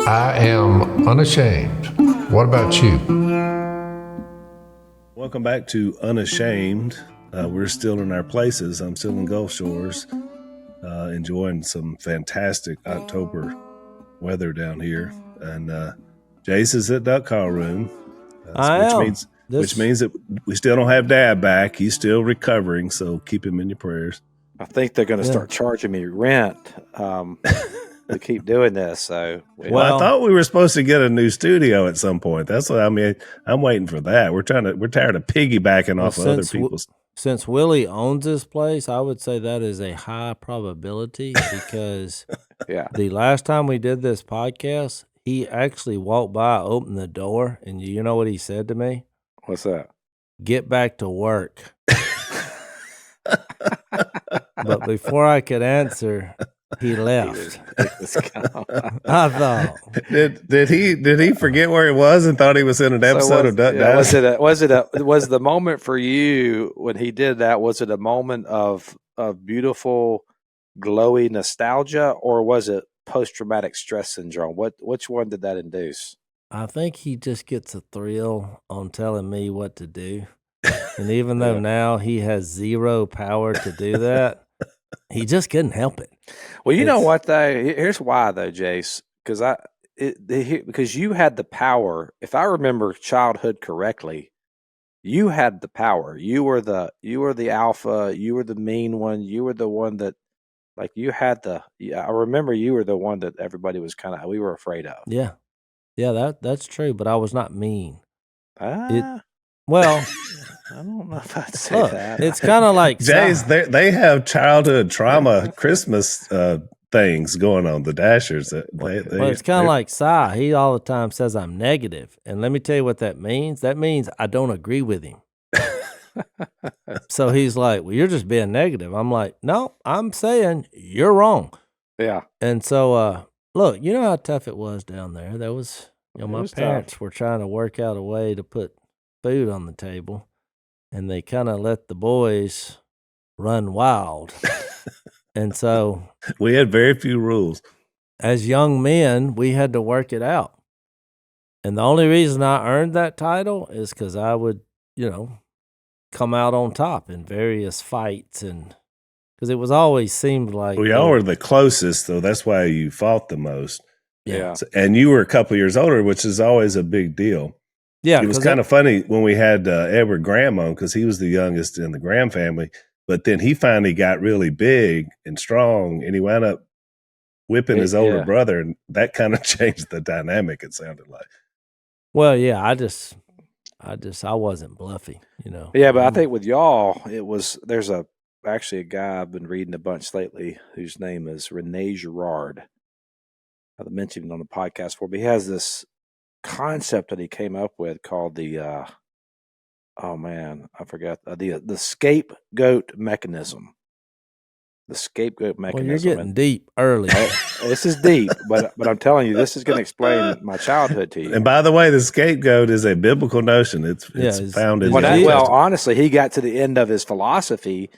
I am unashamed. What about you? Welcome back to Unashamed. We're still in our places. I'm still in Gulf Shores, enjoying some fantastic October weather down here. And Jace is at Duck Call Room, which means that we still don't have Dad back. He's still recovering, so keep him in your prayers. I think they're going to start charging me rent to keep doing this. So, well, I thought we were supposed to get a new studio at some point. That's what I mean. I'm waiting for that. We're tired of piggybacking off of other people's. Since Willie owns this place, I would say that is a high probability because the last time we did this podcast, he actually walked by, opened the door, and you know what he said to me? What's that? Get back to work. But before I could answer, he left. I thought. Did he forget where he was and thought he was in an episode of Duck Dynasty? Was the moment for you when he did that? Was it a moment of beautiful, glowy nostalgia, or was it post-traumatic stress syndrome? Which one did that induce? I think he just gets a thrill on telling me what to do. And even though now he has zero power to do that, he just couldn't help it. Well, you know what, though? Here's why, though, Jace. Because you had the power. If I remember childhood correctly, you had the power. You were the alpha. You were the mean one. You were the one that, like, you had the. I remember you were the one that everybody was we were afraid of. Yeah, that's true. But I was not mean. Well, I don't know if I'd say that. It's kind of like Jays. They have childhood trauma Christmas things going on. The Dashers. It's kind of like Si. He all the time says I'm negative, and let me tell you what that means. That means I don't agree with him. So he's like, "Well, you're just being negative." I'm like, "No, I'm saying you're wrong." Yeah. And so, look, you know how tough it was down there. There was, my parents were trying to work out a way to put food on the table, and they kind of let the boys run wild. And so we had very few rules. As young men, we had to work it out. And the only reason I earned that title is because I would, come out on top in various fights, and because it was always seemed like y'all were the closest, though. That's why you fought the most. Yeah. And you were a couple years older, which is always a big deal. Yeah, it was kind of funny when we had Edward Graham on, because he was the youngest in the Graham family. But then he finally got really big and strong, and he wound up whipping his older brother, and that kind of changed the dynamic. It sounded like. Well, yeah, I wasn't bluffy, Yeah, but I think with y'all, there's actually a guy I've been reading a bunch lately whose name is Rene Girard. I've mentioned him on the podcast before, but he has this concept that he came up with called the the scapegoat mechanism. The scapegoat mechanism. Well, you're getting deep early. This is deep, but I'm telling you, this is going to explain my childhood to you. And by the way, the scapegoat is a biblical notion. It's found in honestly, he got to the end of his philosophy,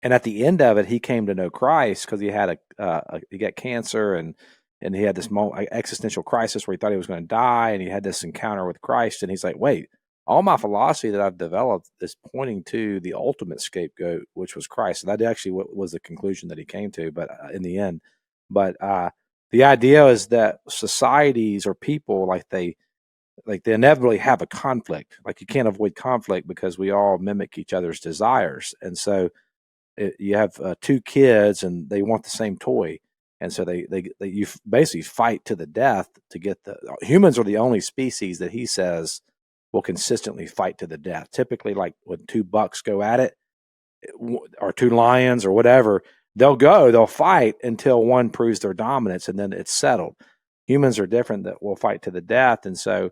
and at the end of it, he came to know Christ because he had he got cancer, and he had this existential crisis where he thought he was going to die, and he had this encounter with Christ, and he's like, wait, all my philosophy that I've developed is pointing to the ultimate scapegoat, which was Christ. And that actually was the conclusion that he came to, but in the end. But the idea is that societies or people, they inevitably have a conflict. Like, you can't avoid conflict because we all mimic each other's desires. And so you have two kids and they want the same toy. And so you basically fight to the death to get humans are the only species that he says will consistently fight to the death. Typically, like when two bucks go at it, or two lions or whatever, they'll fight until one proves their dominance, and then it's settled. Humans are different, that will fight to the death. And so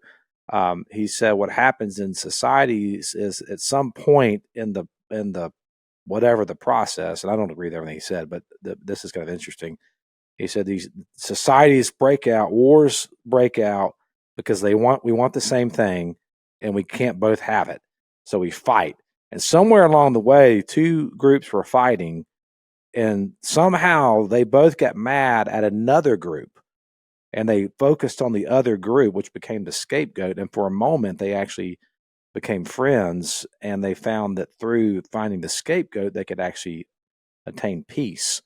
he said what happens in societies is at some point in the whatever the process, and I don't agree with everything he said, but this is kind of interesting. He said these societies wars break out because we want the same thing, and we can't both have it. So we fight. And somewhere along the way, two groups were fighting, and somehow they both got mad at another group. and they focused on the other group, which became the scapegoat. And for a moment, they actually became friends, and they found that through finding the scapegoat, they could actually attain peace.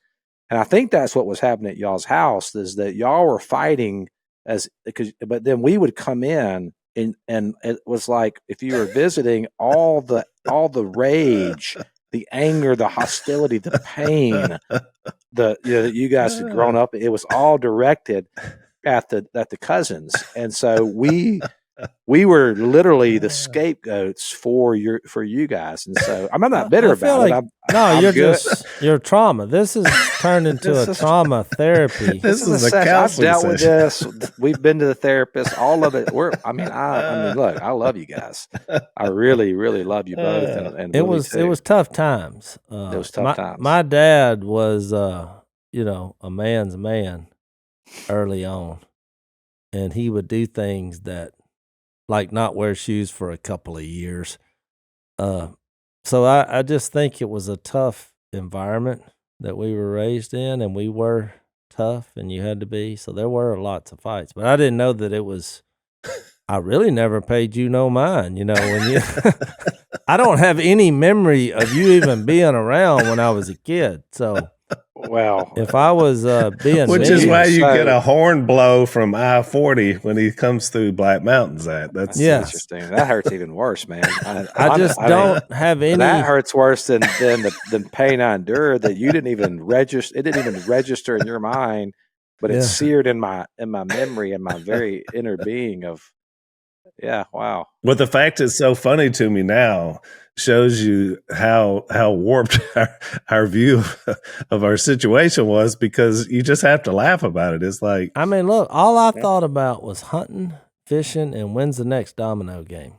And I think that's what was happening at y'all's house, is that y'all were fighting but then we would come in, and it was like, if you were visiting, all the rage, the anger, the hostility, the pain, that you guys had grown up, it was all directed at the cousins. And so we were literally the scapegoats for you guys. And so I'm not bitter about it. You're trauma. This is turned into a trauma therapy. This is a counseling I've dealt session. with this. We've been to the therapist, all of it. Look, I love you guys. I really, really love you both. And it was tough times. It was tough times. My dad was, a man's man early on, and he would do things that, like not wear shoes for a couple of years. So I just think it was a tough environment that we were raised in, and we were tough, and you had to be. So there were lots of fights, but I didn't know that it was. I really never paid you no mind. When you, I don't have any memory of you even being around when I was a kid. So. Well, if I was being which is why you get a horn blow from I-40 when he comes through Black Mountains. That's interesting. That hurts even worse, man. I just don't have any. That hurts worse than the pain I endured that you didn't even register. It didn't even register in your mind, but it's seared in my memory and my very inner being of. Yeah, wow. But the fact it's so funny to me now shows you how warped our view of our situation was, because you just have to laugh about it. It's like, I mean, look, all I thought about was hunting, fishing, and when's the next domino game.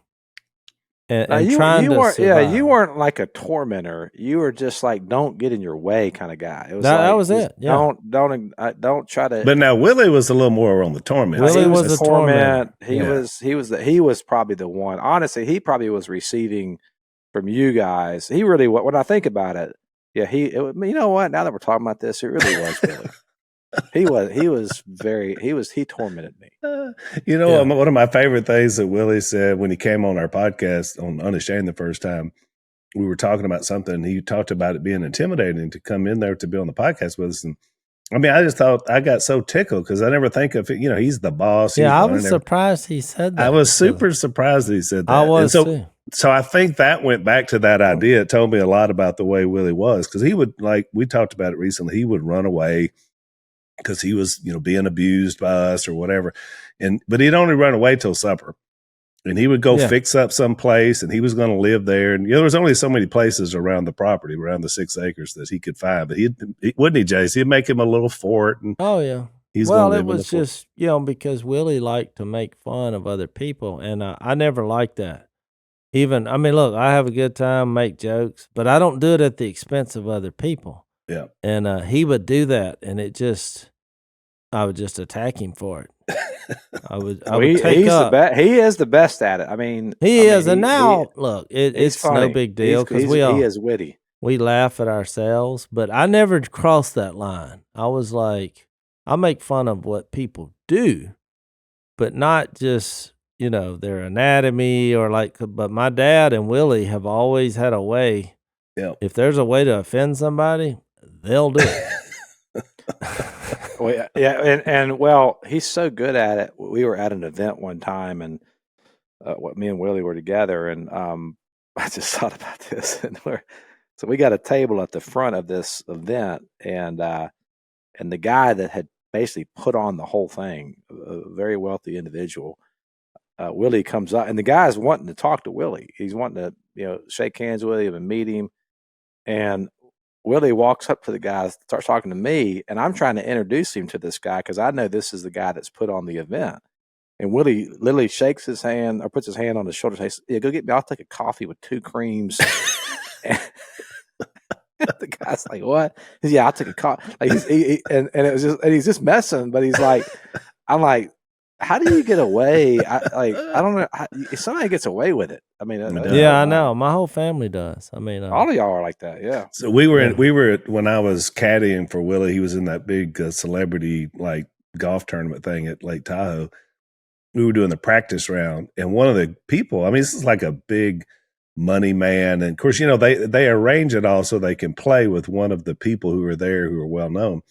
And trying to survive. Yeah, you weren't like a tormentor. You were just like, don't get in your way kind of guy. It was that was it. Yeah. Don't try to. But now Willie was a little more on the torment. Willie was a torment. He was probably the one. Honestly, he probably was receiving from you guys. He really, when I think about it, yeah, you know what? Now that we're talking about this, it really was Willie. He tormented me. One of my favorite things that Willie said when he came on our podcast on Unashamed the first time, we were talking about something, and he talked about it being intimidating to come in there to be on the podcast with us. And I mean, I just thought, I got so tickled because I never think of it. He's the boss. Yeah, I was surprised he said that. I was super surprised that he said that. I was too. So I think that went back to that idea. It told me a lot about the way Willie was, because he would, like we talked about it recently, he would run away because he was, being abused by us or whatever. But he'd only run away till supper, and he would go fix up some place, and he was going to live there. And there was only so many places around the property, around the 6 acres that he could find. But wouldn't he, Jase? He'd make him a little fort. And oh yeah. It was just, because Willie liked to make fun of other people, and I never liked that. Even, I mean, look, I have a good time, make jokes, but I don't do it at the expense of other people. Yeah. And he would do that, and I would just attack him for it. I would take up. He is the best at it. I mean, he is. And now, look, it's no big deal because he is witty. We laugh at ourselves, but I never crossed that line. I was like, I make fun of what people do, but not just, their anatomy but my dad and Willie have always had a way. Yeah. If there's a way to offend somebody, they'll do it. Well, yeah, and he's so good at it. We were at an event one time, and me and Willie were together, and I just thought about this, and so we got a table at the front of this event, and the guy that had basically put on the whole thing, a very wealthy individual, Willie comes up, and the guy's wanting to talk to Willie. He's wanting to shake hands with him and meet him, and Willie walks up to the guy, starts talking to me, and I'm trying to introduce him to this guy because I know this is the guy that's put on the event. And Willie literally shakes his hand or puts his hand on his shoulder and says, "Yeah, go get me. I'll take a coffee with 2 creams." And the guy's like, "What?" He says, "Yeah, I'll take a coffee." Like and it was just, and he's just messing, but he's like, I'm like, how do you get away? I don't know. If somebody gets away with it, I mean, I know. My whole family does. I mean, all of y'all are like that. Yeah. So we were when I was caddying for Willie, he was in that big celebrity golf tournament thing at Lake Tahoe. We were doing the practice round, and one of the people, I mean, this is like a big money man. And of course, you know, they arrange it all so they can play with one of the people who are there who are well known.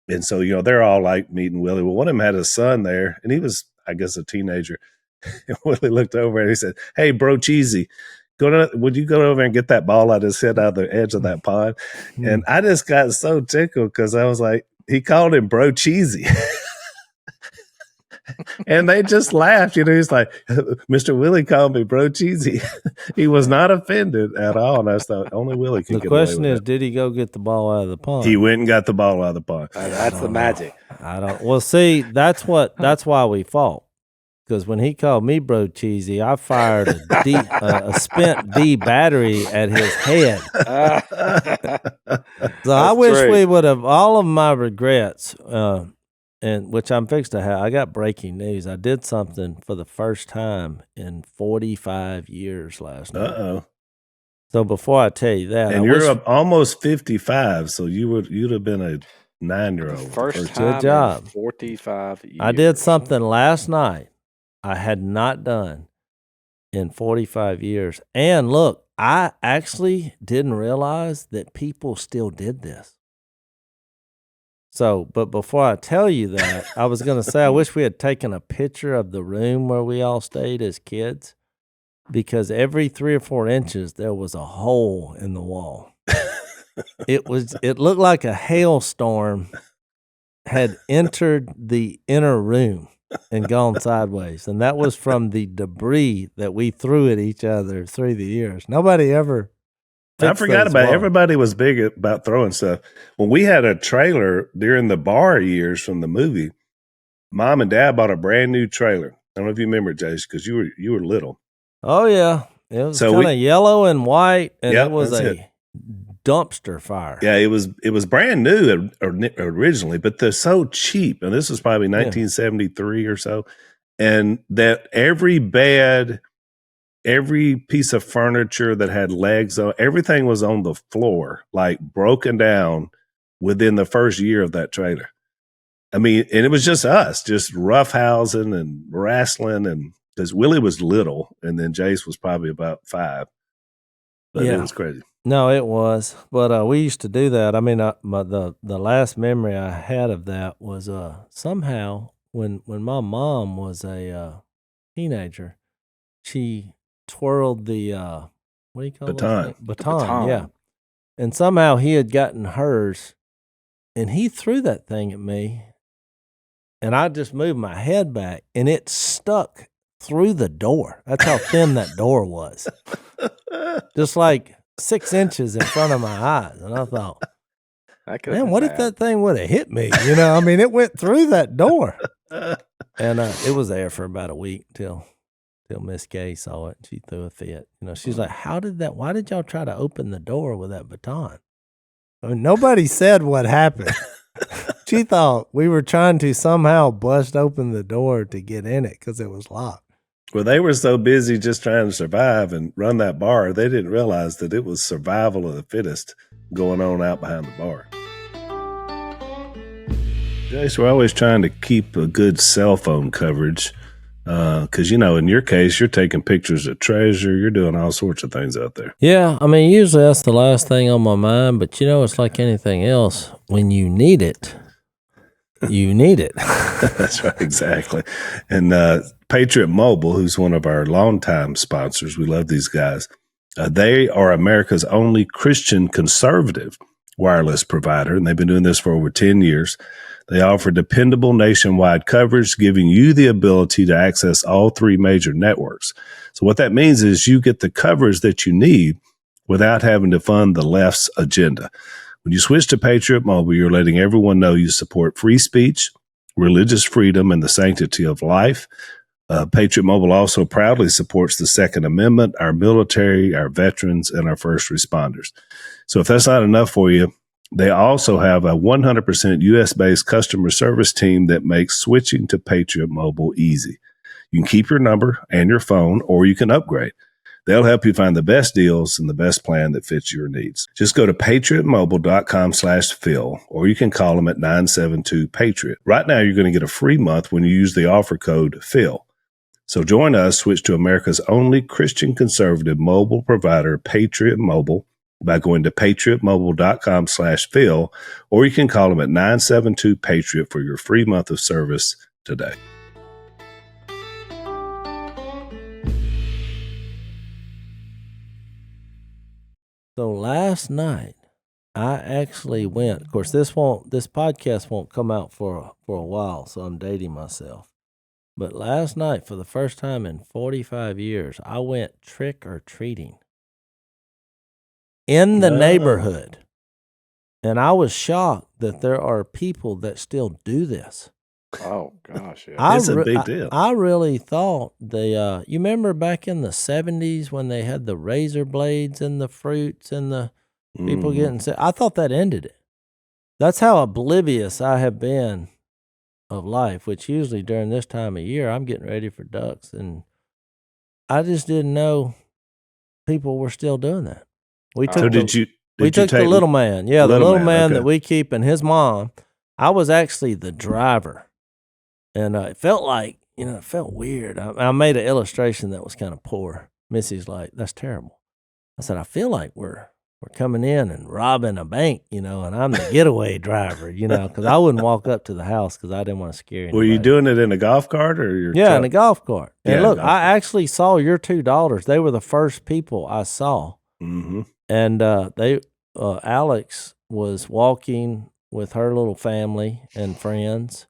And so, you know, they're all like meeting Willie. Well, one of them had a son there, and he was, I guess, a teenager. And Willie looked over and he said, "Hey, bro, Cheesy, would you go over and get that ball I just hit out the edge of that pond?" And I just got so tickled because I was like, he called him Bro Cheesy. And they just laughed. You know, he's like, "Mr. Willie called me Bro Cheesy." He was not offended at all. And I thought only Willie could The get question away with is, did he go get the ball out of the pond? He went and got the ball out of the pond. That's the magic. I don't. Well, see, that's why we fought. Because when he called me Bro Cheesy, I fired a spent D battery at his head. So I wish we would have, all of my regrets, and which I'm fixed to have. I got breaking news. I did something for the first time in 45 years last night. Uh-oh. So before I tell you that, and you're almost 55, so you'd have been a 9-year-old. First time good job. in 45 years. I did something last night I had not done in 45 years. And look, I actually didn't realize that people still did this. So, but before I tell you that, I was going to say, I wish we had taken a picture of the room where we all stayed as kids, because every 3 or 4 inches, there was a hole in the wall. It looked like a hailstorm had entered the inner room and gone sideways. And that was from the debris that we threw at each other through the years. Nobody ever. I forgot about it. Everybody was big about throwing stuff. When we had a trailer during the bar years from the movie, Mom and Dad bought a brand new trailer. I don't know if you remember, Jace, because you were little. Oh yeah, it was kind of yellow and white, and it was a dumpster fire. Yeah, it was brand new originally, but they're so cheap. And this was probably 1973 or so, and that every bed, every piece of furniture that had legs on, everything was on the floor, like broken down within the first year of that trailer. I mean, and it was just us, just roughhousing and wrestling, and because Willie was little, and then Jace was probably about 5. But it was crazy. No, it was. But we used to do that. I mean, the last memory I had of that was somehow when my mom was a teenager, she twirled the what do you call it? Baton, yeah. And somehow he had gotten hers, and he threw that thing at me, and I just moved my head back, and it stuck through the door. That's how thin that door was. Just like 6 inches in front of my eyes. And I thought, man, what if that thing would have hit me? You know, I mean, it went through that door. And it was there for about a week till Miss Gay saw it. She threw a fit. You know, she's like, why did y'all try to open the door with that baton? I mean, nobody said what happened. She thought we were trying to somehow bust open the door to get in it because it was locked. Well, they were so busy just trying to survive and run that bar, they didn't realize that it was survival of the fittest going on out behind the bar. Jace, we're always trying to keep a good cell phone coverage because, you know, in your case, you're taking pictures of treasure. You're doing all sorts of things out there. Yeah, I mean, usually that's the last thing on my mind, but, you know, it's like anything else. When you need it, you need it. That's right, exactly. And Patriot Mobile, who's one of our longtime sponsors, we love these guys. They are America's only Christian conservative wireless provider, and they've been doing this for over 10 years. They offer dependable nationwide coverage, giving you the ability to access all 3 major networks. So what that means is you get the coverage that you need without having to fund the left's agenda. When you switch to Patriot Mobile, you're letting everyone know you support free speech, religious freedom, and the sanctity of life. Patriot Mobile also proudly supports the Second Amendment, our military, our veterans, and our first responders. So if that's not enough for you, they also have a 100% U.S.-based customer service team that makes switching to Patriot Mobile easy. You can keep your number and your phone, or you can upgrade. They'll help you find the best deals and the best plan that fits your needs. Just go to patriotmobile.com/Phil, or you can call them at 972-PATRIOT. Right now, you're going to get a free month when you use the offer code PHIL. So join us, switch to America's only Christian conservative mobile provider, Patriot Mobile, by going to patriotmobile.com/Phil, or you can call them at 972-PATRIOT for your free month of service today. So last night, I actually went. Of course, this podcast won't come out for a while, so I'm dating myself. But last night, for the first time in 45 years, I went trick or treating in the neighborhood, and I was shocked that there are people that still do this. Oh gosh, yeah. It's a big deal. I really thought you remember back in the 70s when they had the razor blades and the fruits and the people getting sick? I thought that ended it. That's how oblivious I have been of life, which usually during this time of year, I'm getting ready for ducks, and I just didn't know people were still doing that. We took the little man. Yeah, the little man that we keep and his mom. I was actually the driver. And it felt like, it felt weird. I made an illustration that was kind of poor. Missy's like, that's terrible. I said, I feel like we're coming in and robbing a bank, and I'm the getaway driver, because I wouldn't walk up to the house because I didn't want to scare anybody. Were you doing it in a golf cart or your truck? In a golf cart. And look, I actually saw your two daughters. They were the first people I saw. Mm-hmm. And Alex was walking with her little family and friends.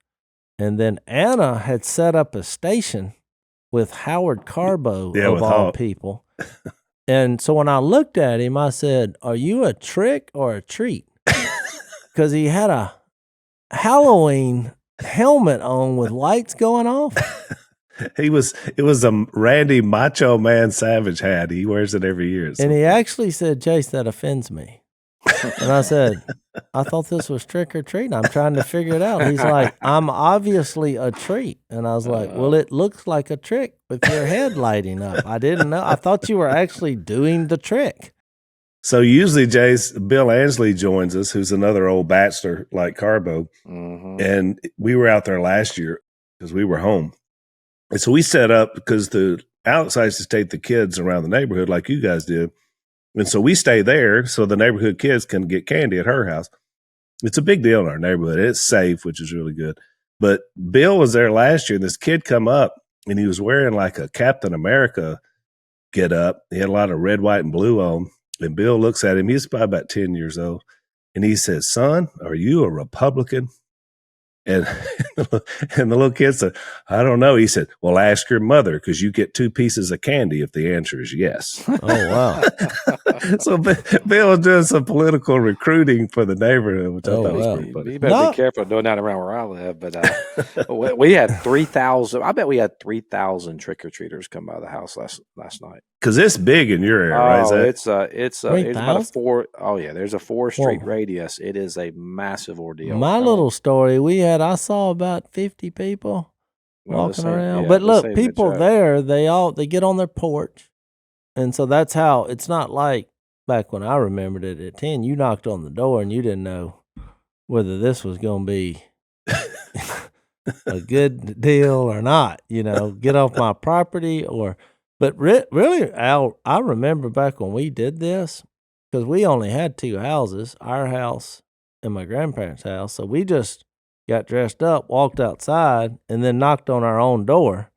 And then Anna had set up a station with Howard Carbo, of all people. And so when I looked at him, I said, are you a trick or a treat? Because he had a Halloween helmet on with lights going off. It was a Randy Macho Man Savage hat. He wears it every year. And he actually said, Jase, that offends me. And I said, I thought this was trick or treat. I'm trying to figure it out. He's like, I'm obviously a treat. And I was like, well, it looks like a trick with your head lighting up. I didn't know. I thought you were actually doing the trick. So usually, Jase, Bill Ansley joins us, who's another old bachelor like Carbo. Mm-hmm. And we were out there last year because we were home. And so we set up because Alex likes to take the kids around the neighborhood like you guys did. And so we stay there so the neighborhood kids can get candy at her house. It's a big deal in our neighborhood. It's safe, which is really good. But Bill was there last year, and this kid come up, and he was wearing like a Captain America get up. He had a lot of red, white, and blue on. And Bill looks at him. He's probably about 10 years old. And he says, son, are you a Republican? And the little kid said, I don't know. He said, well, ask your mother because you get 2 pieces of candy if the answer is yes. Oh, wow. So Bill was doing some political recruiting for the neighborhood, which I thought was pretty funny. You better be careful doing that around where I live. But we had 3,000. I bet we had 3,000 trick-or-treaters come by the house last night. Because it's big in your area, right? It's about a 4. Oh yeah, there's a 4-street radius. It is a massive ordeal. My little story, I saw about 50 people walking around. But look, people there, they get on their porch, and so that's how. It's not like back when I remembered it at 10. You knocked on the door and you didn't know whether this was going to be a good deal or not. Get off my property or. But really, Al, I remember back when we did this, because we only had 2 houses, our house and my grandparents' house. So we just got dressed up, walked outside, and then knocked on our own door,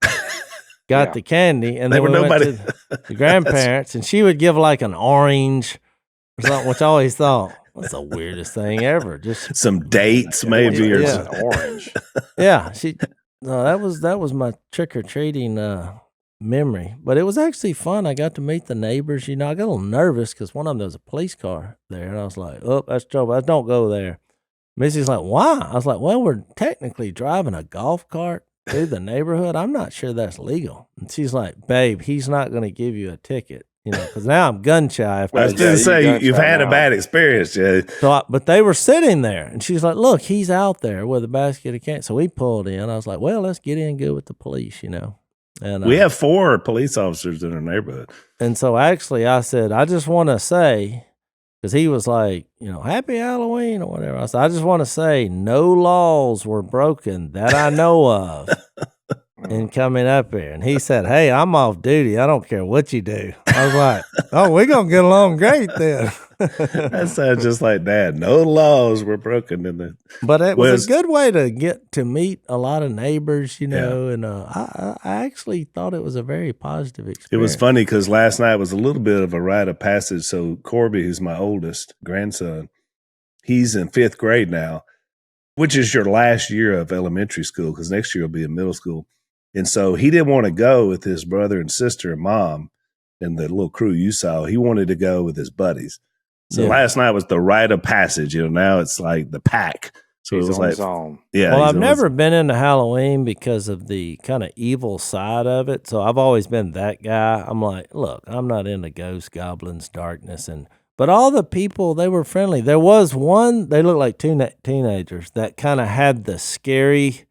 got the candy, and then we went to the grandparents, and she would give like an orange or something, which I always thought, that's the weirdest thing ever. Just some dates, maybe, or something orange. Yeah, that was my trick-or-treating memory, but it was actually fun. I got to meet the neighbors. I got a little nervous because one of them, there was a police car there, and I was like, oh, that's trouble. Don't go there. Missy's like, why? I was like, well, we're technically driving a golf cart through the neighborhood. I'm not sure that's legal. And she's like, babe, he's not going to give you a ticket, because now I'm gun shy. I was going to say, you've had a bad experience, Jay. But they were sitting there, and she's like, look, he's out there with a basket of candy. So we pulled in. I was like, well, let's get in good with the police, And we have 4 police officers in our neighborhood. And so actually I said, I just want to say, because he was like, happy Halloween or whatever. I said, I just want to say no laws were broken that I know of in coming up here. And he said, hey, I'm off duty. I don't care what you do. I was like, oh, we're going to get along great then. That sounds just like Dad. No laws were broken in the. But it was a good way to get to meet a lot of neighbors, and I actually thought it was a very positive experience. It was funny because last night was a little bit of a rite of passage. So Corby, who's my oldest grandson, he's in 5th grade now, which is your last year of elementary school because next year will be in middle school. And so he didn't want to go with his brother and sister and mom and the little crew you saw. He wanted to go with his buddies. So last night was the rite of passage. Now it's like the pack. So he's it was on like, his own. Yeah. Well, I've never been into Halloween because of the kind of evil side of it. So I've always been that guy. I'm like, look, I'm not into ghosts, goblins, darkness, but all the people, they were friendly. There was one, they looked like teenagers that kind of had the scary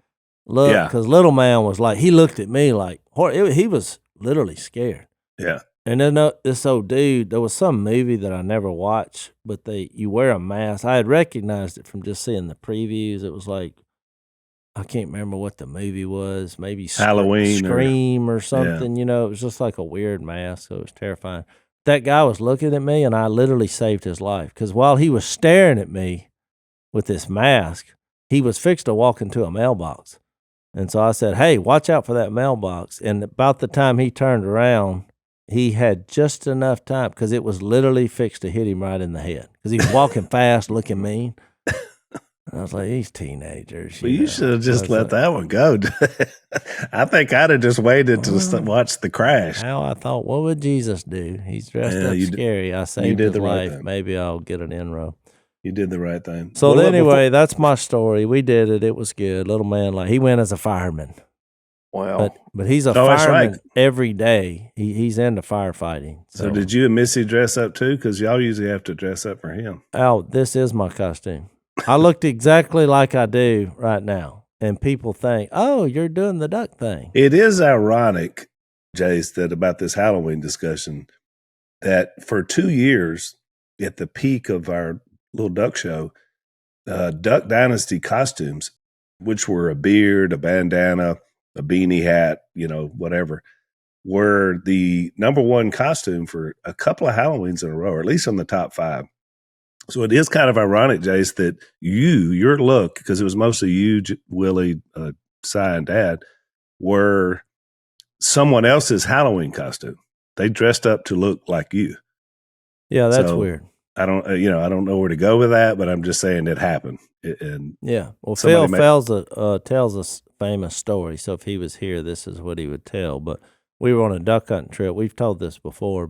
look because little man was like, he looked at me like, he was literally scared. Yeah. And then this old dude, there was some movie that I never watched, but you wear a mask. I had recognized it from just seeing the previews. It was like, I can't remember what the movie was, maybe Halloween Scream or something, it was just like a weird mask, so it was terrifying. That guy was looking at me, and I literally saved his life, because while he was staring at me with this mask, he was fixed to walk into a mailbox. And so I said, hey, watch out for that mailbox. And about the time he turned around, he had just enough time because it was literally fixed to hit him right in the head because he was walking fast, looking mean. And I was like, these teenagers. Well, you should have just let that one go. I think I'd have just waited to watch the crash. How I thought, what would Jesus do? He's dressed up scary. I saved his life. Maybe I'll get an inroad. You did the right thing. So anyway, that's my story. We did it. It was good. Little man, he went as a fireman. Well, but he's a fireman every day. He's into firefighting. So did you and Missy dress up too? Because y'all usually have to dress up for him. Oh, this is my costume. I looked exactly like I do right now. And people think, oh, you're doing the duck thing. It is ironic, Jase, that about this Halloween discussion, that for 2 years at the peak of our little duck show, Duck Dynasty costumes, which were a beard, a bandana, a beanie hat, whatever, were the number one costume for a couple of Halloweens in a row, or at least on the top 5. So it is kind of ironic, Jase, that your look, because it was mostly you, Willie, Cy, and Dad, were someone else's Halloween costume. They dressed up to look like you. Yeah, that's weird. I don't know where to go with that, but I'm just saying it happened. Well, Phil tells a famous story. So if he was here, this is what he would tell. But we were on a duck hunting trip. We've told this before,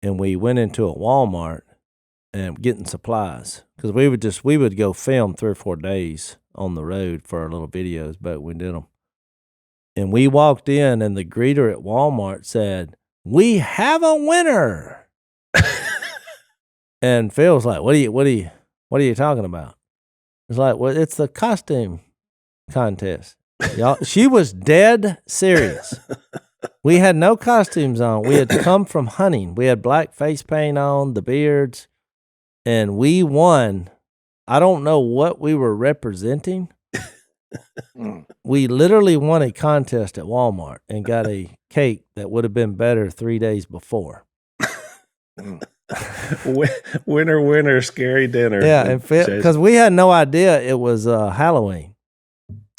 and we went into a Walmart and getting supplies because we would go film 3 or 4 days on the road for our little videos, but we did them. And we walked in, and the greeter at Walmart said, "We have a winner." And Phil's like, what are you talking about? It's like, well, it's the costume contest. Y'all, she was dead serious. We had no costumes on. We had come from hunting. We had black face paint on, the beards, and we won. I don't know what we were representing. We literally won a contest at Walmart and got a cake that would have been better 3 days before. Winner, scary dinner. Yeah, because we had no idea it was Halloween.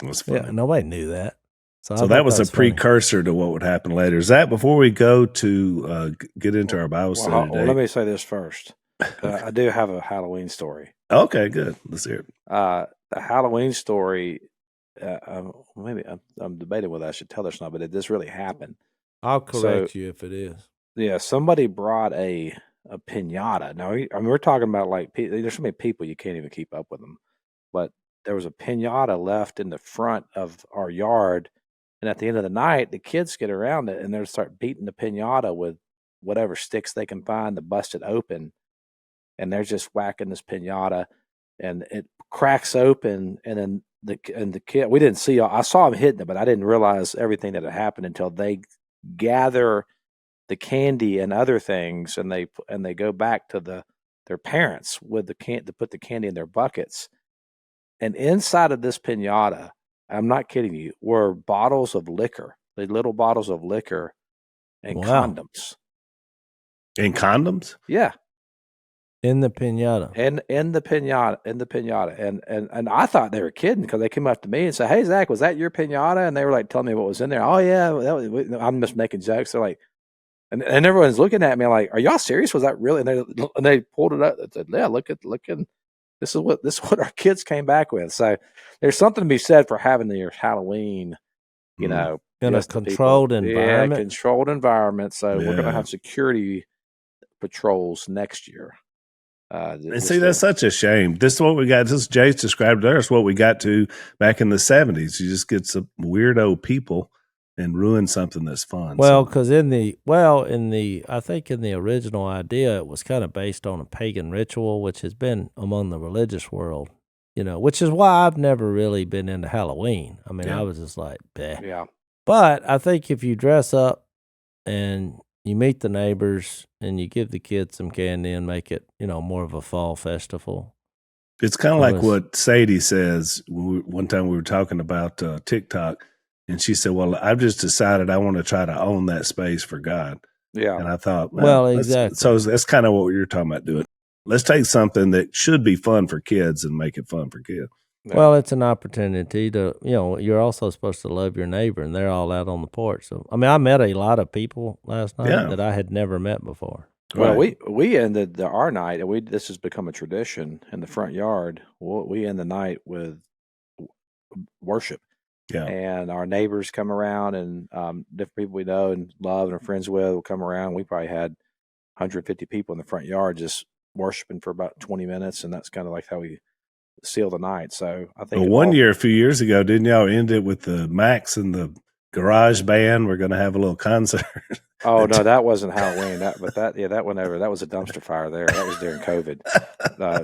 It was funny. Yeah, nobody knew that. So that was a precursor to what would happen later. Is that before we go to get into our Bible study today? Well, let me say this first. I do have a Halloween story. Okay, good. Let's hear it. The Halloween story, maybe I'm debating whether I should tell this or not, but this really happened. I'll correct you if it is. Yeah, somebody brought a piñata. Now, we're talking about there's so many people you can't even keep up with them. But there was a piñata left in the front of our yard, and at the end of the night, the kids get around it and they start beating the piñata with whatever sticks they can find to bust it open, and they're just whacking this piñata, and it cracks open, and then the kid, we didn't see. I saw him hitting it, but I didn't realize everything that had happened until they gather the candy and other things, and they go back to their parents with to put the candy in their buckets. And inside of this piñata, I'm not kidding you, were bottles of liquor, the little bottles of liquor and condoms. And condoms? Yeah. In the piñata. And in the piñata. And I thought they were kidding because they came up to me and said, "Hey, Zach, was that your piñata?" And they were like telling me what was in there. "Oh, yeah." I'm just making jokes. They're like, and everyone's looking at me like, "Are y'all serious? Was that really?" And they pulled it up and said, "Yeah, look. This is what our kids came back with." So there's something to be said for having your Halloween, in a controlled environment. Yeah, controlled environment. So we're going to have security patrols next year. And see, that's such a shame. This is what we got. This Jase described there. It's what we got to back in the 70s. You just get some weirdo people and ruin something that's fun. Well, because I think in the original idea, it was kind of based on a pagan ritual, which has been among the religious world, which is why I've never really been into Halloween. I mean, I was just like, bleh. Yeah. But I think if you dress up and you meet the neighbors and you give the kids some candy and make it, more of a fall festival. It's kind of like what Sadie says. One time we were talking about TikTok, and she said, "Well, I've just decided I want to try to own that space for God." Yeah. And I thought, well exactly. So that's kind of what you're talking about doing. Let's take something that should be fun for kids and make it fun for kids. Yeah. Well, it's an opportunity to, you're also supposed to love your neighbor, and they're all out on the porch. So, I mean, I met a lot of people last night that I had never met before. Well, we ended our night, and this has become a tradition in the front yard. We end the night with worship. Yeah. And our neighbors come around, and different people we know and love and are friends with will come around. We probably had 150 people in the front yard just worshiping for about 20 minutes, and that's kind of like how we seal the night. So I think a few years ago, didn't y'all end it with the Max and the garage band? We're going to have a little concert. Oh no, that wasn't Halloween. That was a dumpster fire there. That was during COVID.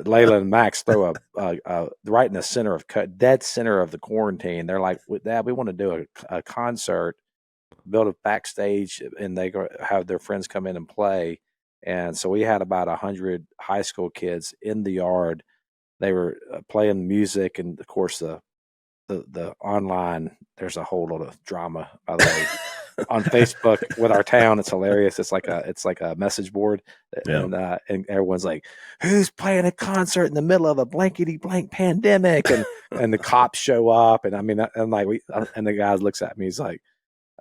Layla and Max throw a right in the center dead center of the quarantine. They're like, "Dad, we want to do a concert, build a backstage, and they go have their friends come in and play." And so we had about 100 high school kids in the yard. They were playing music, and of course the online. There's a whole lot of drama, by the way, on Facebook with our town. It's hilarious. It's like a message board, and everyone's like, "Who's playing a concert in the middle of a blankety blank pandemic?" And the cops show up, and I mean, and the guy looks at me. He's like.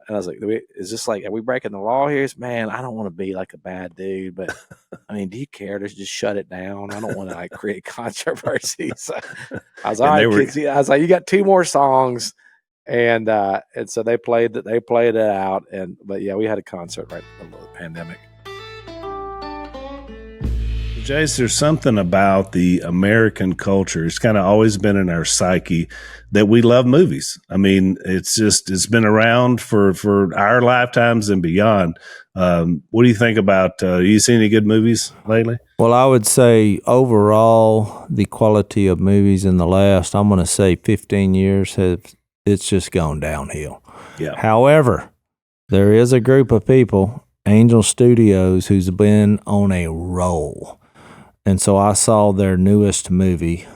And I was like, is this like, are we breaking the law here? Man, I don't want to be like a bad dude, but I mean, do you care to just shut it down? I don't want to like create controversy. So I was all right, kids. I was like, you got 2 more songs. And so they played it out. But yeah, we had a concert right in the middle of the pandemic. Jase, there's something about the American culture. It's kind of always been in our psyche that we love movies. I mean, it's been around for our lifetimes and beyond. What do you think about, you seen any good movies lately? Well, I would say overall, the quality of movies in the last, I'm going to say 15 years, it's just gone downhill. Yeah. However, there is a group of people, Angel Studios, who's been on a roll. And so I saw their newest movie,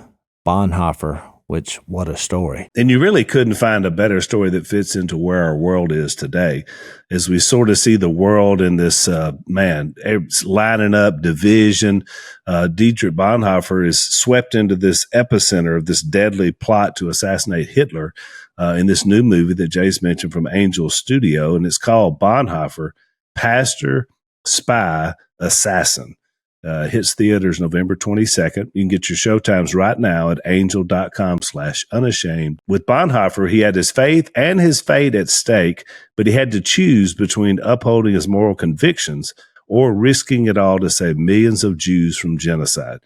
Bonhoeffer, which, what a story. And you really couldn't find a better story that fits into where our world is today, as we sort of see the world in this, it's lining up, division. Dietrich Bonhoeffer is swept into this epicenter of this deadly plot to assassinate Hitler in this new movie that Jase mentioned from Angel Studio, and it's called Bonhoeffer, Pastor, Spy, Assassin. Hits theaters November 22nd. You can get your showtimes right now at angel.com/unashamed. With Bonhoeffer, he had his faith and his fate at stake, but he had to choose between upholding his moral convictions or risking it all to save millions of Jews from genocide.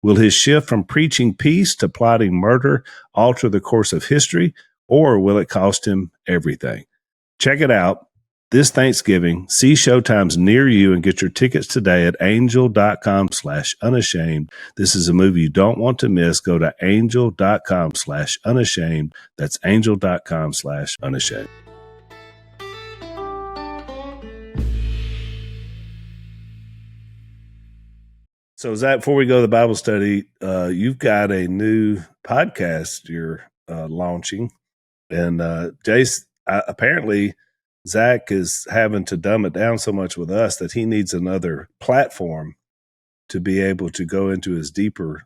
Will his shift from preaching peace to plotting murder alter the course of history, or will it cost him everything? Check it out. this Thanksgiving. See showtimes near you and get your tickets today at angel.com/unashamed. This is a movie you don't want to miss. Go to angel.com/unashamed. That's angel.com/unashamed. So, Zach, before we go to the Bible study, you've got a new podcast you're launching. And Jace, apparently, Zach is having to dumb it down so much with us that he needs another platform to be able to go into his deeper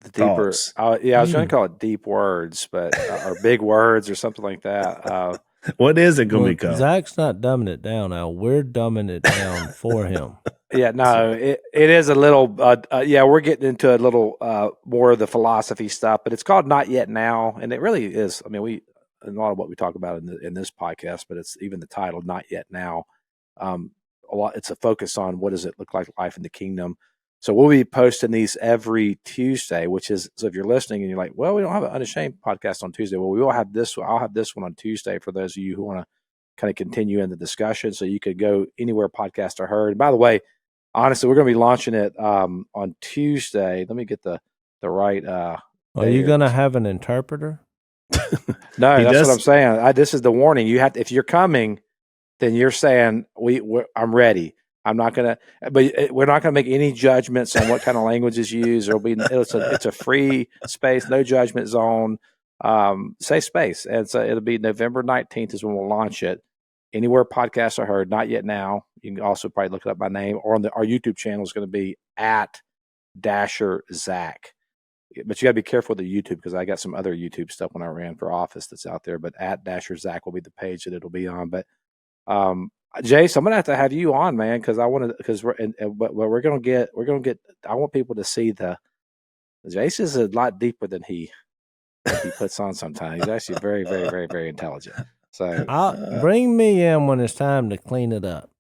thoughts. I was trying to call it deep words, but or big words or something like that. What is it going to be called? Zach's not dumbing it down now. We're dumbing it down for him. Yeah, no, it is a little, we're getting into a little more of the philosophy stuff, but it's called Not Yet Now. And it really is. I mean, a lot of what we talk about in this podcast, but it's even the title, Not Yet Now. It's a focus on what does it look like life in the kingdom. So we'll be posting these every Tuesday, which is, so if you're listening and you're like, well, we don't have an Unashamed podcast on Tuesday. Well, we will have this. I'll have this one on Tuesday for those of you who want to kind of continue in the discussion. So you could go anywhere podcasts are heard. And by the way, honestly, we're going to be launching it on Tuesday. Let me get the right. Are you going to have an interpreter? No, that's what I'm saying. This is the warning. You have to, if you're coming, then you're saying I'm ready. I'm not gonna, but we're not gonna make any judgments on what kind of language is used. It's a free space, no judgment zone, safe space, and so it'll be November 19th is when we'll launch it. Anywhere podcasts are heard, Not Yet Now. You can also probably look it up by name, or on our YouTube channel is going to be at Dasher Zach. But you got to be careful with the YouTube because I got some other YouTube stuff when I ran for office that's out there. But at Dasher Zach will be the page that it'll be on. But Jace, I'm gonna have to have you on, man, because I want to. Because we're gonna get. I want people to see Jace is a lot deeper than he puts on sometimes. He's actually very, very, very, very intelligent. So bring me in when it's time to clean it up.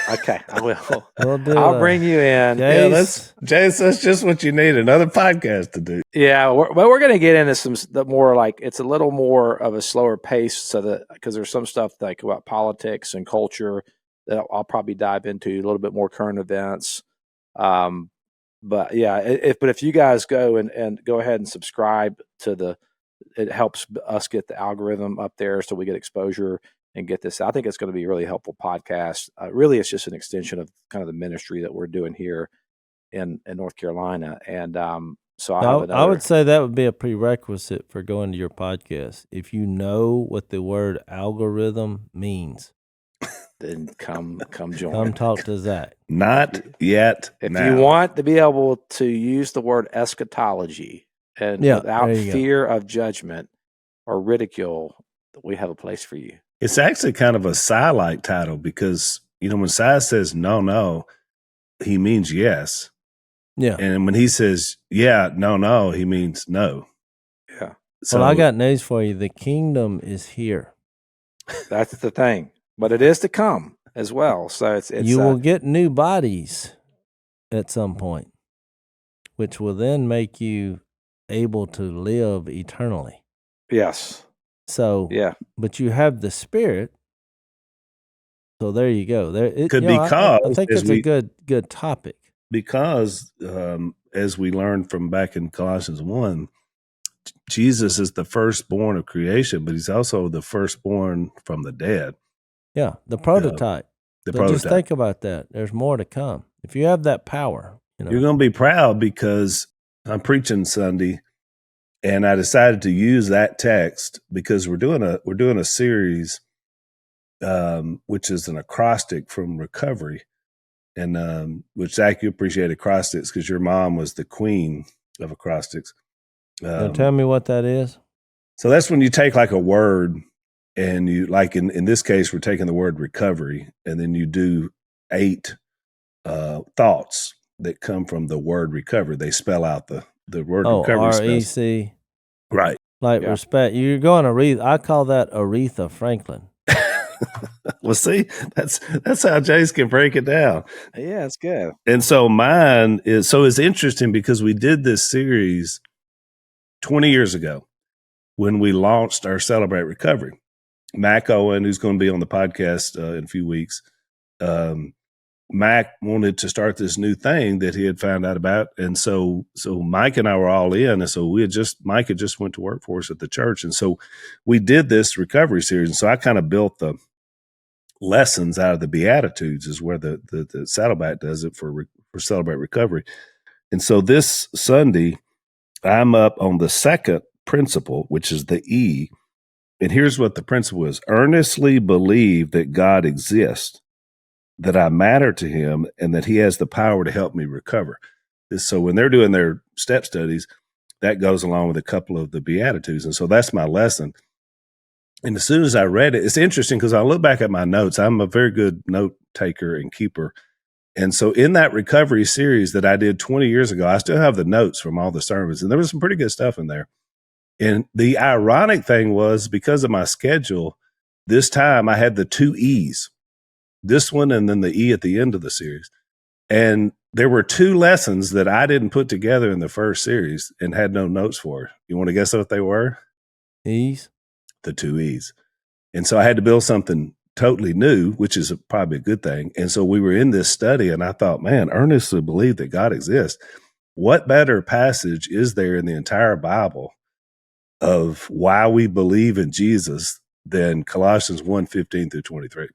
Okay, I will. I'll bring you in. Jace, that's just what you need, another podcast to do. Yeah, we're going to get into some more like it's a little more of a slower pace, so that because there's some stuff like about politics and culture that I'll probably dive into a little bit more current events. But yeah, if you guys go and go ahead and subscribe to it helps us get the algorithm up there so we get exposure and get this. I think it's going to be a really helpful podcast. Really, it's just an extension of kind of the ministry that we're doing here in North Carolina. And so I would say that would be a prerequisite for going to your podcast. If you know what the word algorithm means, then come join. Come talk to Zach. Not yet. If you want to be able to use the word eschatology and without fear of judgment or ridicule, we have a place for you. It's actually kind of a Psy-like title because, when Psy says no, he means yes. Yeah. And when he says, no, he means no. Yeah. So, well, I got news for you. The kingdom is here. That's the thing. But it is to come as well. So it's you will get new bodies at some point, which will then make you able to live eternally. Yes. So, but you have the Spirit. So there you go. I think it's a good topic. Because as we learned from back in Colossians 1, Jesus is the firstborn of creation, but he's also the firstborn from the dead. Yeah, the prototype. Just think about that. There's more to come. If you have that power, you're going to be proud because I'm preaching Sunday. And I decided to use that text because we're doing a series, which is an acrostic from recovery, and which Zach, you appreciate acrostics because your mom was the queen of acrostics. Tell me what that is. So that's when you take like a word, and you like in this case we're taking the word recovery, and then you do 8 thoughts that come from the word recovery. They spell out the word recovery. REC. Right. Like respect. You're going Aretha. I call that Aretha Franklin. Well, see, that's how Jace can break it down. Yeah, it's good. And so mine is, it's interesting because we did this series 20 years ago when we launched our Celebrate Recovery. Mac Owen, who's going to be on the podcast in a few weeks, Mac wanted to start this new thing that he had found out about. And so Mike and I were all in. And so Mike had just went to work for us at the church. And so we did this recovery series. And so I kind of built the lessons out of the Beatitudes, is where the Saddleback does it for Celebrate Recovery. And so this Sunday, I'm up on the second principle, which is the E. And here's what the principle is: earnestly believe that God exists, that I matter to him, and that he has the power to help me recover. So when they're doing their step studies, that goes along with a couple of the Beatitudes. And so that's my lesson. And as soon as I read it, it's interesting because I look back at my notes. I'm a very good note taker and keeper. And so in that recovery series that I did 20 years ago, I still have the notes from all the sermons, and there was some pretty good stuff in there. And the ironic thing was, because of my schedule, this time I had the 2 E's. This one and then the E at the end of the series. And there were 2 lessons that I didn't put together in the first series and had no notes for. You want to guess what they were? E's? The 2 E's. And so I had to build something totally new, which is probably a good thing. And so we were in this study, and I thought, man, earnestly believe that God exists. What better passage is there in the entire Bible of why we believe in Jesus than Colossians 1:15 through 23?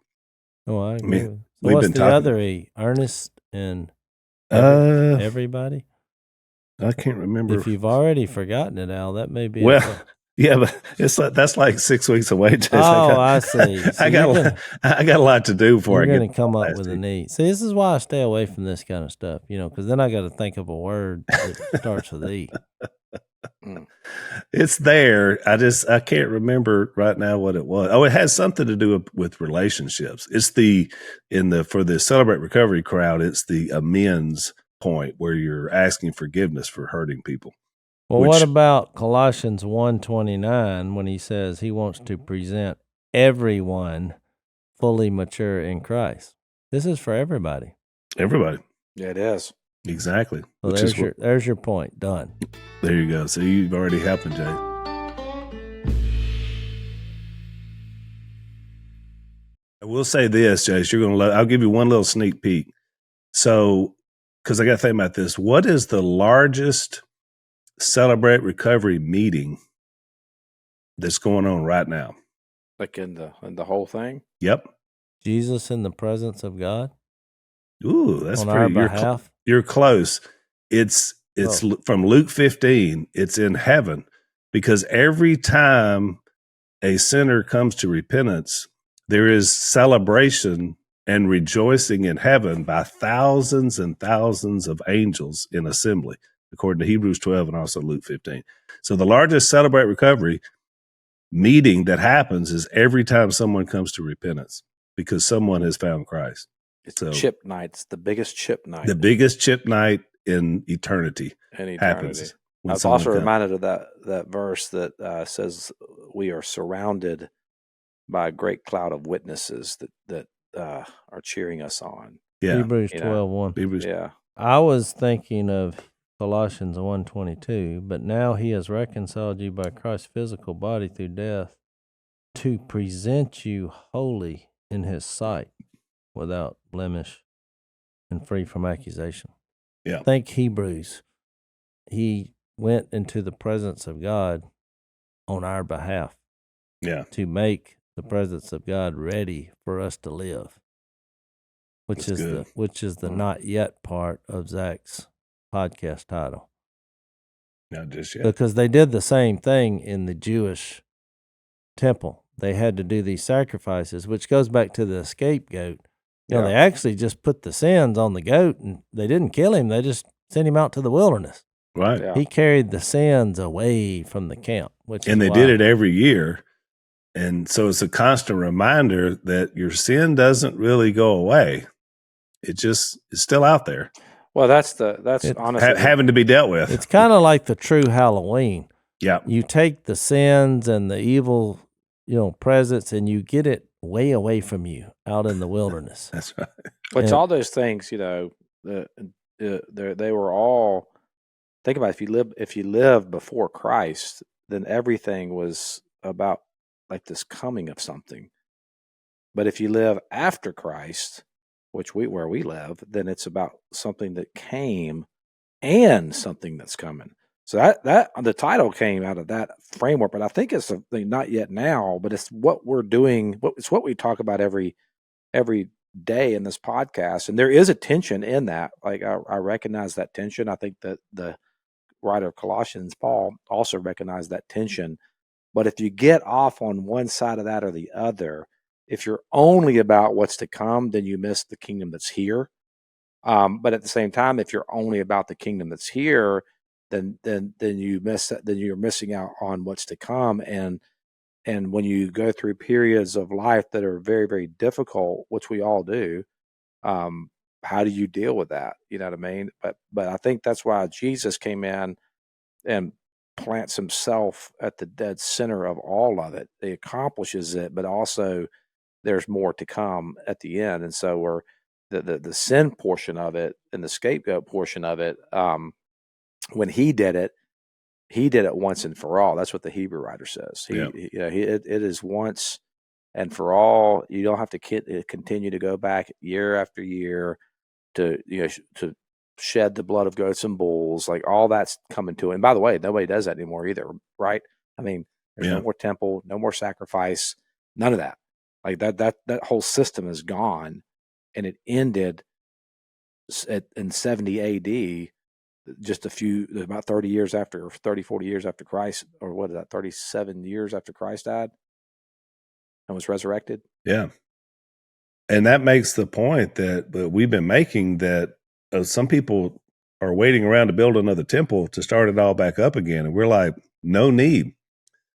Oh, I agree. So we've what's been the talking- other E? Earnest and everybody? I can't remember. If you've already forgotten it, Al, that may be. Well, yeah, but that's like 6 weeks away. Jason. I see. So I got a lot to do before I You're get going to come up last with week. an E. See, this is why I stay away from this kind of stuff, because then I got to think of a word that starts with E. It's there. I can't remember right now what it was. Oh, it has something to do with relationships. It's for the Celebrate Recovery crowd, it's the amends point where you're asking forgiveness for hurting people. Well, what about Colossians 1:29 when he says he wants to present everyone fully mature in Christ? This is for everybody. Everybody. Yeah, it is. Exactly. So there's your point. Done. There you go. So you've already happened, Jay. I will say this, Jace. I'll give you one little sneak peek. So, because I got to think about this, what is the largest Celebrate Recovery meeting that's going on right now? Like in the whole thing? Yep. Jesus in the presence of God. Ooh, that's on pretty. our behalf. You're close. It's from Luke 15. It's in heaven, because every time a sinner comes to repentance, there is celebration and rejoicing in heaven by thousands and thousands of angels in assembly, according to Hebrews 12 and also Luke 15. So the largest Celebrate Recovery meeting that happens is every time someone comes to repentance, because someone has found Christ. It's chip night. It's the biggest chip night. The biggest chip night in eternity. Happens. I was also reminded of that verse that says we are surrounded by a great cloud of witnesses that are cheering us on. Yeah. Hebrews 12:1. Yeah. I was thinking of Colossians 1:22, but now he has reconciled you by Christ's physical body through death to present you holy in his sight, without blemish and free from accusation. Yeah. Think Hebrews. He went into the presence of God on our behalf. Yeah. To make the presence of God ready for us to live. Which is the not yet part of Zach's podcast title. Not just yet. Because they did the same thing in the Jewish temple. They had to do these sacrifices, which goes back to the scapegoat. They actually just put the sins on the goat, and they didn't kill him. They just sent him out to the wilderness. Right. Yeah. He carried the sins away from the camp. And they did it every year. And so it's a constant reminder that your sin doesn't really go away. It's still out there. Well, that's honestly having to be dealt with. It's kind of like the true Halloween. Yeah. You take the sins and the evil, presence, and you get it way away from you out in the wilderness. That's right. Which all those things, they were all. Think about it, if you live before Christ, then everything was about like this coming of something. But if you live after Christ, where we live, then it's about something that came and something that's coming. So that the title came out of that framework, but I think it's something not yet now, but it's what we're doing. It's what we talk about every day in this podcast, and there is a tension in that. Like I recognize that tension. I think that the writer of Colossians, Paul, also recognized that tension. But if you get off on one side of that or the other, if you're only about what's to come, then you miss the kingdom that's here. But at the same time, if you're only about the kingdom that's here, then you miss that. Then you're missing out on what's to come. And when you go through periods of life that are very, very difficult, which we all do, how do you deal with that? You know what I mean? But I think that's why Jesus came in and plants himself at the dead center of all of it. He accomplishes it, but also there's more to come at the end. And so we're the sin portion of it and the scapegoat portion of it. When he did it once and for all. That's what the Hebrew writer says. It is once and for all. You don't have to continue to go back year after year to shed the blood of goats and bulls. Like all that's coming to it. And by the way, nobody does that anymore either, right? I mean, there's no more temple, no more sacrifice, none of that. Like that whole system is gone, and it ended in 70 A.D. Just about 30 years after, or 30, 40 years after Christ, or what is that, 37 years after Christ died and was resurrected. Yeah. And that makes the point that we've been making, that some people are waiting around to build another temple to start it all back up again. And we're like, no need.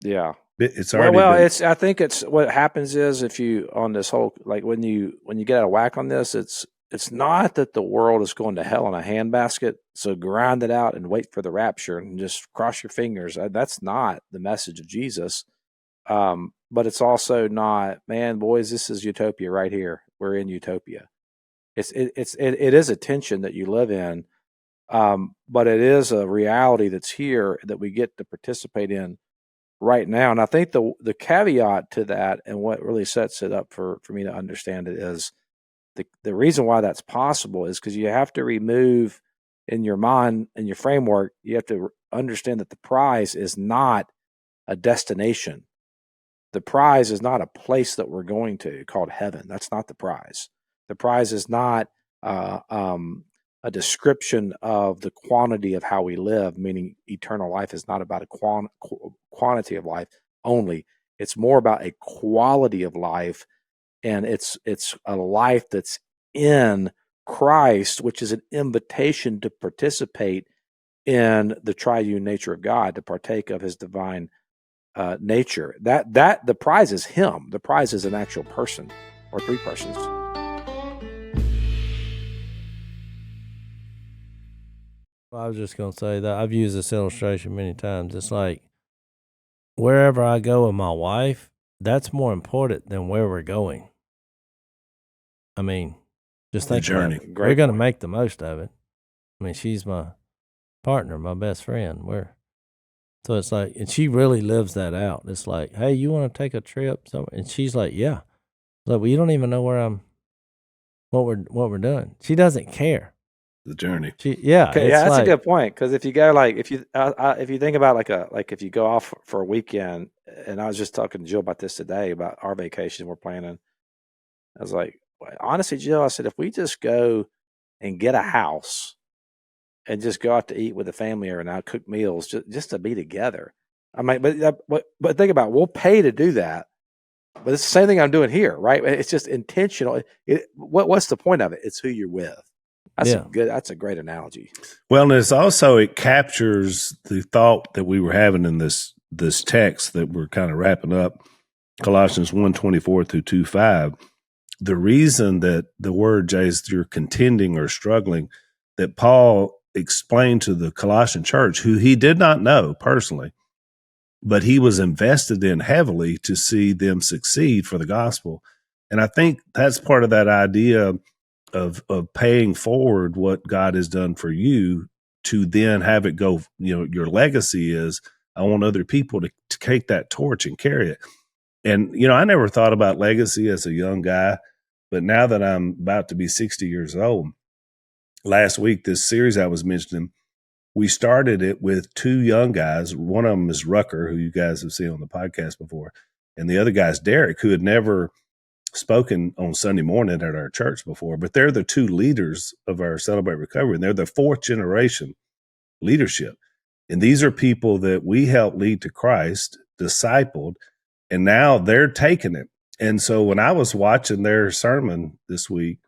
Yeah. It's already I think it's what happens is, if you on this whole, like when you get out of whack on this, it's not that the world is going to hell in a handbasket, so grind it out and wait for the rapture and just cross your fingers. That's not the message of Jesus. But it's also not, man, boys, this is utopia right here. We're in utopia. It is a tension that you live in, but it is a reality that's here that we get to participate in right now. And I think the caveat to that, and what really sets it up for me to understand it, is the reason why that's possible is because you have to remove in your mind and your framework, you have to understand that the prize is not a destination. The prize is not a place that we're going to called heaven. That's not the prize. The prize is not a description of the quantity of how we live, meaning eternal life is not about a quantity of life only. It's more about a quality of life. And it's a life that's in Christ, which is an invitation to participate in the triune nature of God, to partake of his divine nature. That the prize is him. The prize is an actual person or three persons. Well, I was just going to say that I've used this illustration many times. It's like wherever I go with my wife, that's more important than where we're going. I mean, just think about it. We're going to make the most of it. I mean, she's my partner, my best friend. So it's like, and she really lives that out. It's like, hey, you want to take a trip? And she's like, yeah. It's like, well, you don't even know what we're doing. She doesn't care. The journey. That's a good point. Because if you go if you think about if you go off for a weekend, and I was just talking to Jill about this today about our vacation we're planning. I was like, honestly, Jill, I said, if we just go and get a house and just go out to eat with the family or now cook meals just to be together. I mean, but think about it, we'll pay to do that. But it's the same thing I'm doing here, right? It's just intentional. What's the point of it? It's who you're with. That's a great analogy. Well, and it's also, it captures the thought that we were having in this text that we're kind of wrapping up, Colossians 1:24 through 2:5. The reason that the word, Jase, you're contending or struggling, that Paul explained to the Colossian church, who he did not know personally, but he was invested in heavily to see them succeed for the gospel. And I think that's part of that idea of paying forward what God has done for you to then have it go, your legacy is, I want other people to take that torch and carry it. And, I never thought about legacy as a young guy, but now that I'm about to be 60 years old, last week, this series I was mentioning, we started it with two young guys. One of them is Rucker, who you guys have seen on the podcast before. And the other guy is Derek, who had never spoken on Sunday morning at our church before, but they're the two leaders of our Celebrate Recovery, and they're the fourth generation leadership. And these are people that we helped lead to Christ, discipled, and now they're taking it. And so when I was watching their sermon this week,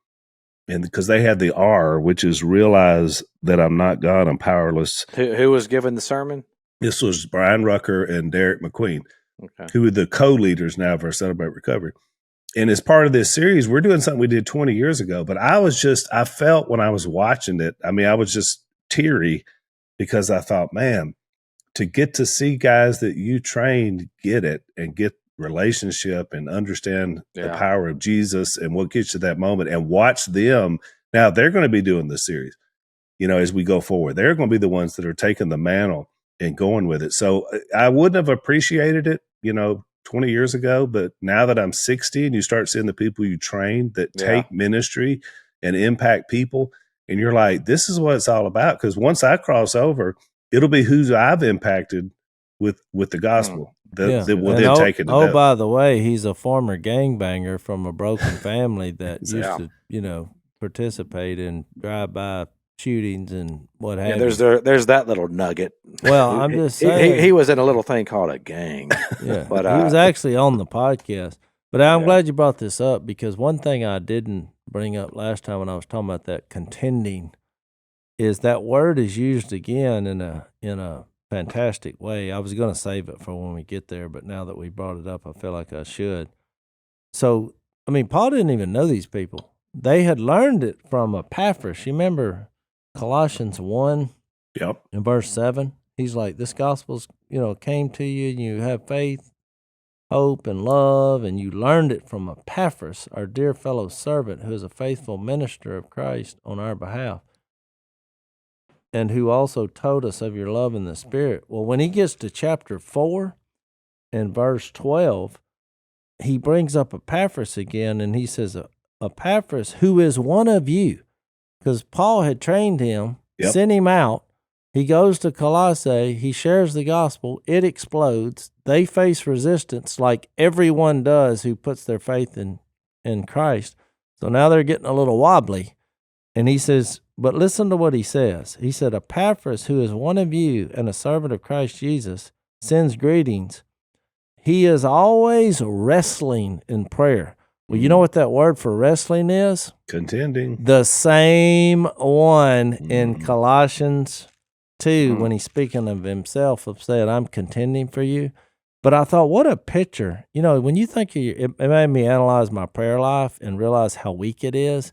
and because they had the R, which is realize that I'm not God, I'm powerless. Who was giving the sermon? This was Brian Rucker and Derek McQueen, okay, who are the co-leaders now of our Celebrate Recovery. And as part of this series, we're doing something we did 20 years ago. But I felt when I was watching it, I was just teary because I thought, man, to get to see guys that you trained get it and get relationship and understand the power of Jesus and what gets you that moment, and watch them. Now they're going to be doing this series, as we go forward. They're going to be the ones that are taking the mantle and going with it. So I wouldn't have appreciated it, 20 years ago, but now that I'm 60 and you start seeing the people you train that take ministry and impact people, and you're like, this is what it's all about. Because once I cross over, it'll be who I've impacted with the gospel that will then take it to death. By the way, he's a former gangbanger from a broken family that used to, participate in drive-by shootings and what have you. There's that little nugget. Well, I'm just saying. He was in a little thing called a gang. Yeah, but he was actually on the podcast. But I'm glad you brought this up, because one thing I didn't bring up last time when I was talking about that contending is that word is used again in a fantastic way. I was going to save it for when we get there, but now that we brought it up, I feel like I should. So, Paul didn't even know these people. They had learned it from Epaphras. You remember Colossians 1 in verse 7? He's like, this gospel's, came to you, and you have faith, hope, and love, and you learned it from Epaphras, our dear fellow servant, who is a faithful minister of Christ on our behalf, and who also told us of your love in the Spirit. Well, when he gets to chapter 4 and verse 12, he brings up Epaphras again, and he says, Epaphras, who is one of you, because Paul had trained him, sent him out. He goes to Colossae, he shares the gospel, it explodes. They face resistance like everyone does who puts their faith in Christ. So now they're getting a little wobbly. And he says, but listen to what he says. He said, Epaphras, who is one of you and a servant of Christ Jesus, sends greetings. He is always wrestling in prayer. Well, you know what that word for wrestling is? Contending. The same one in Colossians 2 when he's speaking of himself, of saying, I'm contending for you. But I thought, what a picture. When you think of it made me analyze my prayer life and realize how weak it is,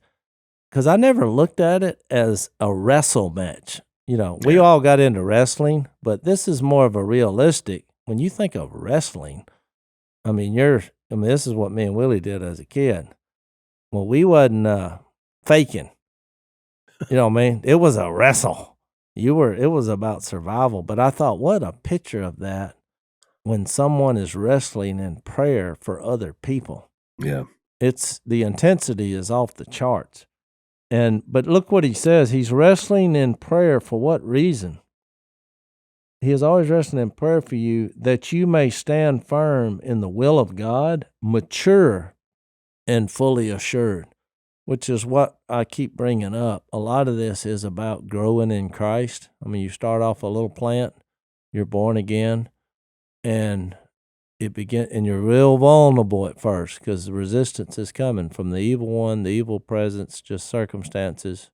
because I never looked at it as a wrestle match. We all got into wrestling, but this is more of a realistic. When you think of wrestling, this is what me and Willie did as a kid. Well, we wasn't faking. It was a wrestle. It was about survival. But I thought, what a picture of that when someone is wrestling in prayer for other people. Yeah. The intensity is off the charts. But look what he says. He's wrestling in prayer for what reason? He is always wrestling in prayer for you, that you may stand firm in the will of God, mature and fully assured, which is what I keep bringing up. A lot of this is about growing in Christ. You start off a little plant, you're born again, and and you're real vulnerable at first because the resistance is coming from the evil one, the evil presence, just circumstances,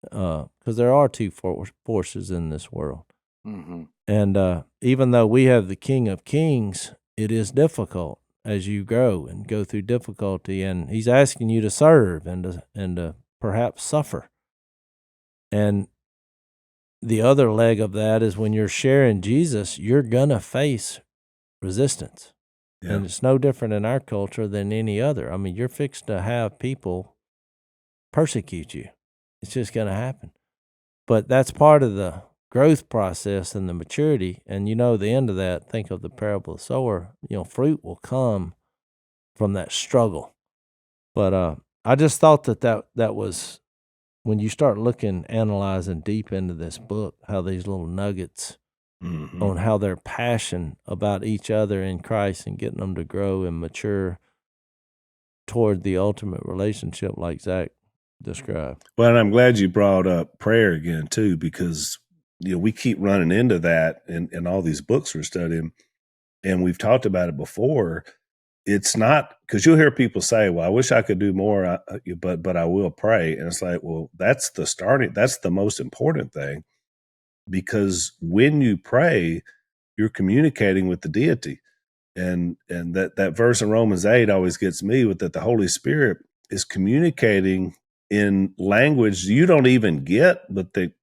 because there are two forces in this world. Mm-hmm. And even though we have the King of Kings, it is difficult as you grow and go through difficulty, and he's asking you to serve and to perhaps suffer. And the other leg of that is when you're sharing Jesus, you're going to face resistance. Yeah. And it's no different in our culture than any other. You're fixed to have people persecute you. It's just going to happen. But that's part of the growth process and the maturity. And the end of that, think of the parable of the sower, fruit will come from that struggle. But I just thought that was, when you start analyzing deep into this book, how these little nuggets on how their passion about each other in Christ and getting them to grow and mature toward the ultimate relationship like Zach described. Well, and I'm glad you brought up prayer again too, because we keep running into that in all these books we're studying, and we've talked about it before. It's not, because you'll hear people say, well, I wish I could do more, but I will pray. And it's like, well, that's the most important thing, because when you pray, you're communicating with the deity. And that verse in Romans 8 always gets me, with that the Holy Spirit is communicating in language you don't even get, but that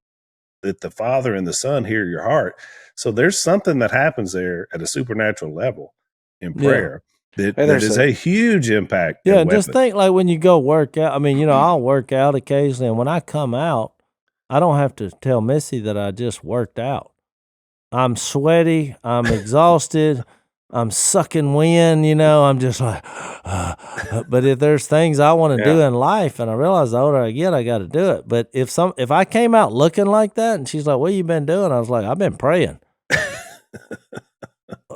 the Father and the Son hear your heart. So there's something that happens there at a supernatural level in prayer. That is a huge impact. Yeah, just think like when you go work out. I mean, I'll work out occasionally, and when I come out, I don't have to tell Missy that I just worked out. I'm sweaty, I'm exhausted, I'm sucking wind, I'm just like, but if there's things I want to do in life, and I realize the older I get, I got to do it. But if I came out looking like that, and she's like, what you been doing? I was like, I've been praying.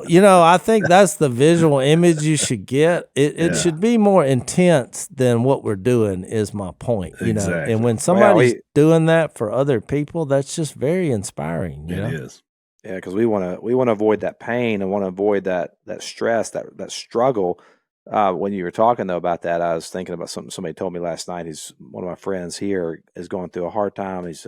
I think that's the visual image you should get. It should be more intense than what we're doing, is my point. Exactly. And when somebody's doing that for other people, that's just very inspiring. It is. Yeah, because we want to avoid that pain and want to avoid that stress, that struggle. When you were talking though about that, I was thinking about something somebody told me last night. He's one of my friends here, is going through a hard time. He's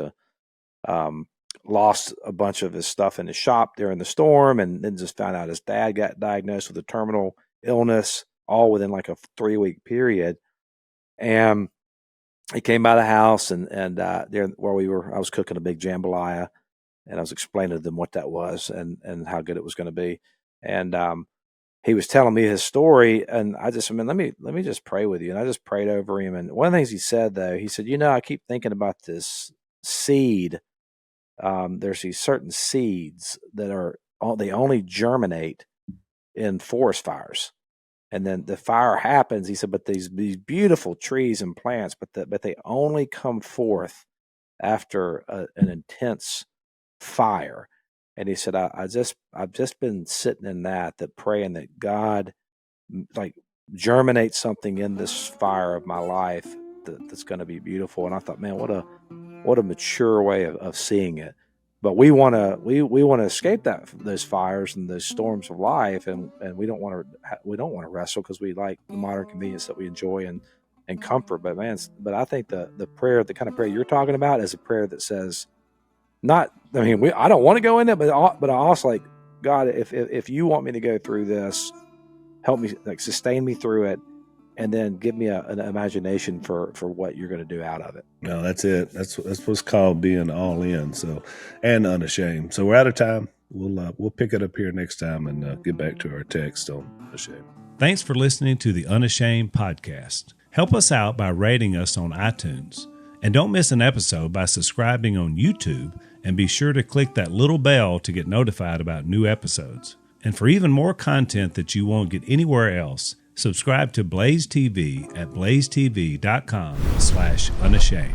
lost a bunch of his stuff in his shop during the storm, and then just found out his dad got diagnosed with a terminal illness, all within like a 3-week period. And he came by the house, and there where I was cooking a big jambalaya, and I was explaining to them what that was and how good it was going to be. And he was telling me his story, and I just, let me just pray with you. And I just prayed over him. And one of the things he said, though, he said, I keep thinking about this seed. There's these certain seeds that they only germinate in forest fires. And then the fire happens, he said, but these beautiful trees and plants, but they only come forth after an intense fire. And he said, I've just been sitting in that praying that God like germinate something in this fire of my life that's going to be beautiful. And I thought, man, what a mature way of seeing it. But we want to escape those fires and those storms of life, and we don't want to wrestle, because we like the modern convenience that we enjoy and comfort. But I think the prayer, the kind of prayer you're talking about, is a prayer that says, I don't want to go in it, but I also like, God, if you want me to go through this, help me, like sustain me through it, and then give me an imagination for what you're going to do out of it. No, that's it. That's what's called being all in. So, and unashamed. So we're out of time. We'll pick it up here next time and get back to our text on Unashamed. Thanks for listening to the Unashamed podcast. Help us out by rating us on iTunes. And don't miss an episode by subscribing on YouTube, and be sure to click that little bell to get notified about new episodes. And for even more content that you won't get anywhere else, subscribe to Blaze TV at blazetv.com/unashamed.